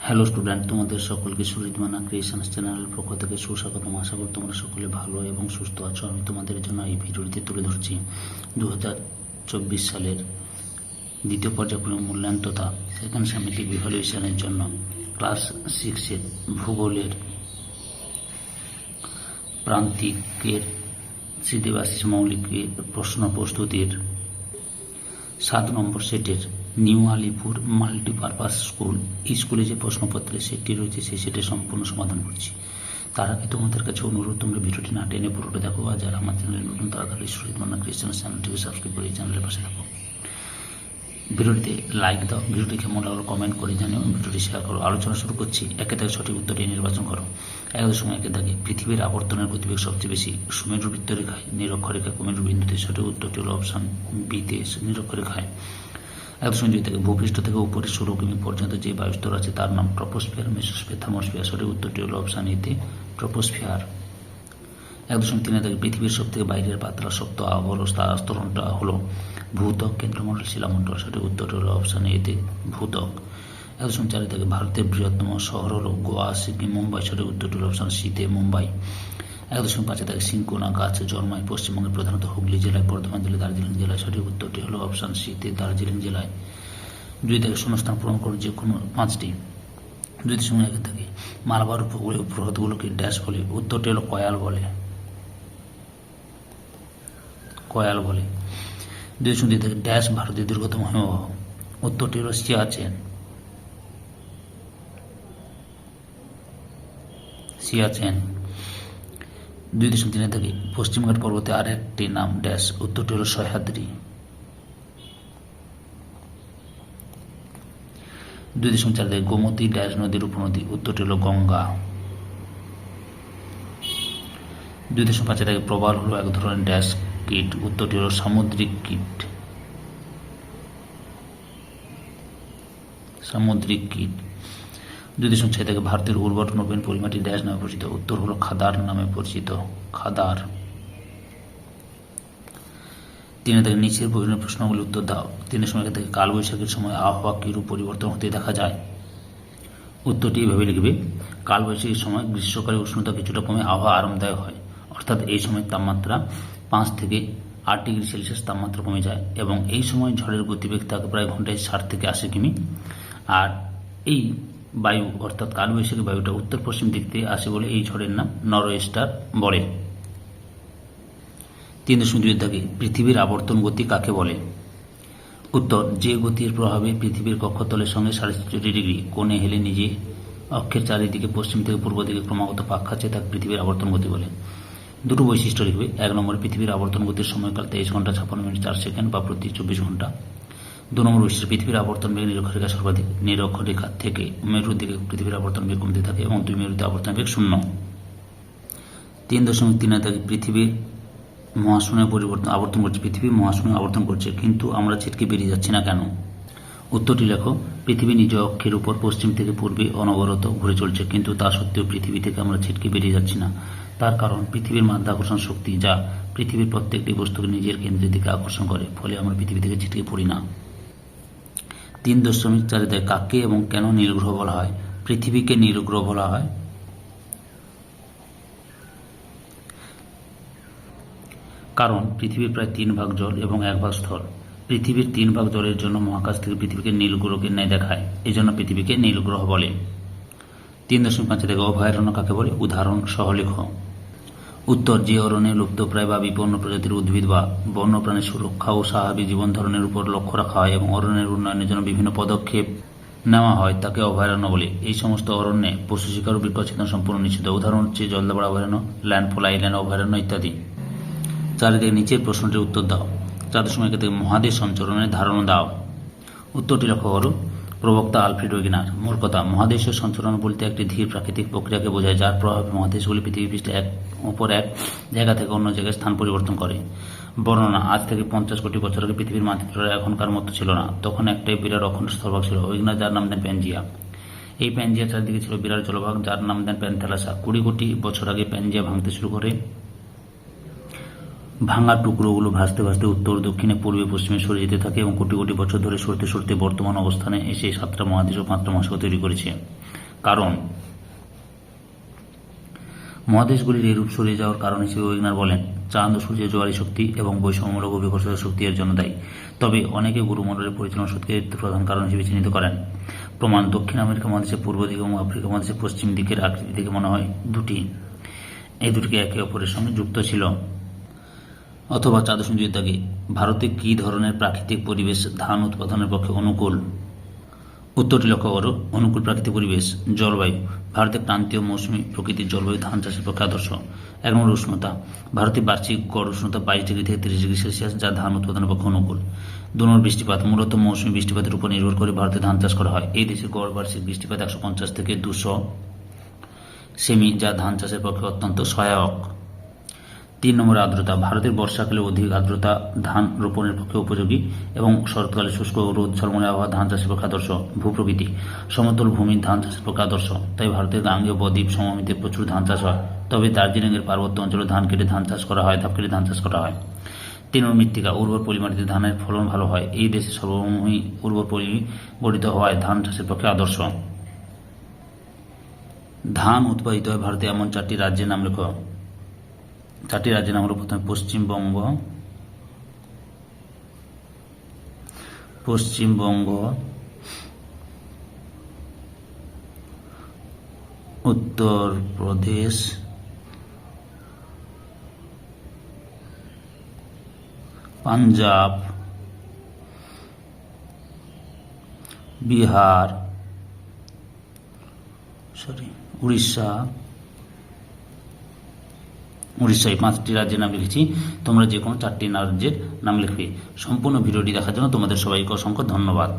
Hello student, তোমাদের সকলকে সুরিত মানা ক্রিয়েশনস চ্যানেলের পক্ষ থেকে সুস্বাগতম। আশা করি তোমরা সকলে ভালো এবং সুস্থ আছো। আমি তোমাদের জন্য এই ভিডিওটিতে তুলে ধরছি 2024 সালের দ্বিতীয় পর্যায়ক্রমিক মূল্যায়ন তথা সেকেন্ড সামেটিক ইভ্যালুয়েশনের জন্য ক্লাস 6-এর ভূগোলের প্রান্তিকের স্মৃতিবাসী মৌলিক প্রশ্ন প্রস্তুতির 7 নম্বর সেটের নিউ আলিপুর মাল্টিপারপাস স্কুল, এই স্কুলে যে প্রশ্নপত্রের সেটটি রয়েছে সেই সেটের সম্পূর্ণ সমাধান করছি। তার আগে তোমাদের কাছে অনুরোধ, তোমরা ভিডিওটি না টেনে পুরোটা দেখো। আর যারা আমার চ্যানেলে নতুন তারা তাহলে সুরিত মান্না ক্রিয়েশনস চ্যানেলটিকে সাবস্ক্রাইব করে এই চ্যানেলের পাশে থাকো। ভিডিওটিতে লাইক দাও, ভিডিওটি কেমন লাগলো কমেন্ট করে জানিও, ভিডিওটি শেয়ার করো। আলোচনা শুরু করছি। একে থেকে সঠিক উত্তরটি নির্বাচন করো। 1.1 দাগে পৃথিবীর আবর্তনের গতিবেগ সবচেয়ে বেশি সুমেরু বৃত্তরেখায়, নিরক্ষরেখা কুমেরু বিন্দুতে। সঠিক উত্তরটি হল অপশন বিতে, নিরক্ষরেখায়। 1.2 থেকে ভূপৃষ্ঠ থেকে উপরে 16 কিমি পর্যন্ত যে বায়ুস্তর আছে তার নাম ট্রপোস্ফিয়ার, মেসোস্ফিয়ার, থার্মোস্ফিয়ার। সঠিক উত্তরটি হল অপশন এতে, ট্রপোস্ফিয়ার। 1.3 থেকে পৃথিবীর সব থেকে বাইরের পাতলা শক্ত আস্তরণটা হলো ভূত্বক, কেন্দ্রমণ্ডল, শিলামণ্ডল। সঠিক উত্তরটি হলো অপশন এতে, ভূত্বক। 1.4 থেকে ভারতের বৃহত্তম শহর হলো গোয়া, সিকিম, মুম্বাই। সঠিক উত্তরটি হলো অপশন সিতে, মুম্বাই। 1.5 থেকে সিনকোনা গাছ জন্মায় পশ্চিমবঙ্গের প্রধানত হুগলি জেলায়, বর্ধমান জেলায়, দার্জিলিং জেলায়। সঠিক উত্তরটি হলো অপশন সিতে, দার্জিলিং জেলায়। 2 থেকে শূন্যস্থান পূরণ করে যে কোনো 5টি। 2.1 থেকে মালাবার উপকূলীয় প্রহতগুলোকে ড্যাশ বলে। উত্তরটি হলো কয়াল বলে, কয়াল বলে। 2.2 থেকে ড্যাশ ভারতের দীর্ঘতম হিমবাহ। উত্তরটি হলো সিয়াচেন, সিয়াচেন। 2.3 থেকে পশ্চিমঘাট পর্বতে আর একটি নাম ড্যাশ। উত্তরটি হল সহ্যাদ্রি। 2.4 থেকে গোমতী ড্যাশ নদীর উপনদী। উত্তরটি হল গঙ্গা। 2.5 থেকে প্রবাল হলো এক ধরনের ড্যাশ কীট। উত্তরটি হল সামুদ্রিক কীট, সামুদ্রিক কীট। 2.6 থেকে ভারতের উর্বর নবীন পরিমাটি ড্যাশ নামে পরিচিত। উত্তর হলো খাদার নামে পরিচিত, খাদার। 3 থেকে নিচের প্রশ্নগুলি উত্তর দাও। 3.1 থেকে কালবৈশাখীর সময় আবহাওয়া কিরূপ পরিবর্তন হতে দেখা যায়। উত্তরটি এভাবে লিখবে: কালবৈশাখীর সময় গ্রীষ্মকালে উষ্ণতা কিছুটা কমে আবহাওয়া আরামদায়ক হয়, অর্থাৎ এই সময় তাপমাত্রা 5 থেকে 8 ডিগ্রি সেলসিয়াস তাপমাত্রা কমে যায় এবং এই সময় ঝড়ের গতিবেগ থাকে প্রায় ঘন্টায় 60 থেকে 80 কিমি। আর এই বায়ু অর্থাৎ কালবৈশাখী বায়ুটা উত্তর পশ্চিম দিক থেকে আসে বলে এই ঝড়ের নাম নরওয়েস্টার বলে। 3.2 থেকে পৃথিবীর আবর্তন গতি কাকে বলে। উত্তর: যে গতির প্রভাবে পৃথিবীর কক্ষতলের সঙ্গে 64 ডিগ্রি কোণে হেলে নিজে অক্ষের চারিদিকে পশ্চিম থেকে পূর্ব দিকে ক্রমাগত পাক খাচ্ছে তাকে পৃথিবীর আবর্তন গতি বলে। দুটো বৈশিষ্ট্য লিখবে। 1 নম্বরে পৃথিবীর আবর্তন গতির সময়কাল 23 ঘন্টা 56 মিনিট 4 সেকেন্ড বা প্রতি 24 ঘন্টা। 2 নম্বর বৈশিষ্ট্য: পৃথিবীর আবর্তন বেগ নিরক্ষরেখা সর্বাধিক, নিরক্ষরেখা থেকে মেরুর দিকে পৃথিবীর আবর্তন বেগ কমতে থাকে এবং 2 মেরুতে আবর্তন বেগ 0। 3.3 থেকে পৃথিবীর মহাশূন্যে আবর্তন করছে, পৃথিবী মহাশূন্যে আবর্তন করছে কিন্তু আমরা ছিটকে বেরিয়ে যাচ্ছি না কেন। উত্তরটি লেখো: পৃথিবী নিজ অক্ষের উপর পশ্চিম থেকে পূর্বে অনবরত ঘুরে চলছে, কিন্তু তা সত্ত্বেও পৃথিবী থেকে আমরা ছিটকে বেরিয়ে যাচ্ছি না। তার কারণ পৃথিবীর মাধ্যাকর্ষণ শক্তি, যা পৃথিবীর প্রত্যেকটি বস্তুকে নিজের কেন্দ্রের দিকে আকর্ষণ করে, ফলে আমরা পৃথিবী থেকে ছিটকে পড়ি না। 3.4 থেকে কাকে এবং কেন নীলগ্রহ বলা হয়। পৃথিবীকে নীলগ্রহ বলা হয় কারণ পৃথিবীর প্রায় 3 ভাগ জল এবং 1 ভাগ স্থল। পৃথিবীর 3 ভাগ জলের জন্য মহাকাশ থেকে পৃথিবীকে নীল গ্রহকে ন্যায় দেখায়, এই জন্য পৃথিবীকে নীল গ্রহ বলে। 3.5 থেকে অভয়ারণ্য কাকে বলে। উদাহরণ সহ লেখো। উত্তর: যে অরণ্যে লুপ্তপ্রায় বা বিপন্ন প্রজাতির উদ্ভিদ বা বন্যপ্রাণীর সুরক্ষা ও স্বাভাবিক জীবন ধারণের উপর লক্ষ্য রাখা হয় এবং অরণ্যের উন্নয়নের জন্য বিভিন্ন পদক্ষেপ নেওয়া হয় তাকে অভয়ারণ্য বলে। এই সমস্ত অরণ্যে পশু শিকার ও বিপদচেতন সম্পূর্ণ নিষিদ্ধ। উদাহরণ হচ্ছে জলদাপাড়া অভয়ারণ্য, ল্যান্ডফল আইল্যান্ড অভয়ারণ্য ইত্যাদি। 4 থেকে নিচের প্রশ্নটির উত্তর দাও। 4.1 থেকে মহাদেশ সঞ্চরণের ধারণা দাও। উত্তরটি লক্ষ্য করো। প্রবক্তা আলফ্রেড ওয়েগেনার। মূল কথা: মহাদেশীয় সঞ্চরণ বলতে একটি ধীর প্রাকৃতিক প্রক্রিয়াকে বোঝায় যার প্রভাবে মহাদেশগুলি পৃথিবী পৃষ্ঠে এক জায়গা থেকে অন্য জায়গায় স্থান পরিবর্তন করে। বর্ণনা: আজ থেকে 50 কোটি বছর আগে পৃথিবীর মানচিত্রটা এখনকার মতো ছিল না, তখন একটাই বিরাট অখণ্ড স্থলভাগ ছিল। ওয়েগেনার যার নাম দেন প্যানজিয়া। এই প্যানজিয়া চারদিকে ছিল বিরাট জলভাগ যার নাম দেন প্যানথ্যালাসা। 20 কোটি বছর আগে প্যানজিয়া ভাঙতে শুরু করে ভাঙা টুকরোগুলো ভাসতে ভাসতে উত্তর দক্ষিণে পূর্বে পশ্চিমে সরে যেতে থাকে এবং কোটি কোটি বছর ধরে সরতে সরতে বর্তমান অবস্থানে এসে 7টা মহাদেশ ও 5টা মহাসাগর তৈরি করেছে। কারণ মহাদেশগুলির এরূপ সরে যাওয়ার কারণ হিসেবে ওয়েগনার বলেন, চাঁদ ও সূর্যের জোয়ারি শক্তি এবং বৈষম্যমূলক অভিকর্ষজ শক্তি এর জন্য দায়ী। তবে অনেকে গুরুমণ্ডলের পরিচালনা শক্তির প্রধান কারণ হিসেবে চিহ্নিত করেন। প্রমাণ: দক্ষিণ আমেরিকা মহাদেশের পূর্ব দিক এবং আফ্রিকা মহাদেশের পশ্চিম দিকের আকৃতি থেকে মনে হয় এই দুটিকে একে অপরের সঙ্গে যুক্ত ছিল। অথবা চাঁদ ও সূর্যের দাগে ভারতে কী ধরনের প্রাকৃতিক পরিবেশ ধান উৎপাদনের পক্ষে অনুকূল? উত্তরটি লক্ষ্য করো। অনুকূল প্রাকৃতিক পরিবেশ। জলবায়ু: ভারতের ক্রান্তীয় মৌসুমী প্রকৃতির জলবায়ু ধান চাষের পক্ষে আদর্শ। 1 নম্বর উষ্ণতা: ভারতের বার্ষিক গড় উষ্ণতা 22 ডিগ্রি থেকে 30 ডিগ্রি সেলসিয়াস, যা ধান উৎপাদনের পক্ষে অনুকূল। 2 নম্বর বৃষ্টিপাত: মূলত মৌসুমী বৃষ্টিপাতের উপর নির্ভর করে ভারতে ধান চাষ করা হয়। এই দেশে গড় বার্ষিক বৃষ্টিপাত 150 থেকে 200 সেমি, যা ধান চাষের পক্ষে অত্যন্ত সহায়ক। 3 নম্বর আর্দ্রতা: ভারতের বর্ষাকালে অধিক আর্দ্রতা ধান রোপণের পক্ষে উপযোগী এবং শরৎকালে শুষ্ক ও রোদ ঝলমলে আবহাওয়া ধান চাষের পক্ষে আদর্শ। ভূপ্রকৃতি: সমতল ভূমির ধান চাষের পক্ষে আদর্শ। তাই ভারতের গাঙ্গেয় বদ্বীপ সমভূমিতে প্রচুর ধান চাষ হয়। তবে দার্জিলিংয়ের পার্বত্য অঞ্চলে ধান কেটে ধান চাষ করা হয়, ধাপ কেটে ধান চাষ করা হয়। 3 নম্বর মৃত্তিকা: উর্বর পলিমাটিতে ধানের ফলন ভালো হয়। এই দেশে সর্বভূমি উর্বর পরিগঠিত হওয়ায় ধান চাষের পক্ষে আদর্শ। ধান উৎপাদিত হয় ভারতে এমন 4টি রাজ্যের নাম লেখো। 4টি রাজ্যের নাম হল: প্রথমে পশ্চিমবঙ্গ, উত্তরপ্রদেশ, পাঞ্জাব, বিহার, উড়িষ্যা। এই 5টি রাজ্যের নাম লিখেছি। তোমরা যে কোনো 4টি রাজ্যের নাম লিখবে। সম্পূর্ণ ভিডিওটি দেখার জন্য তোমাদের সবাইকে অসংখ্য ধন্যবাদ।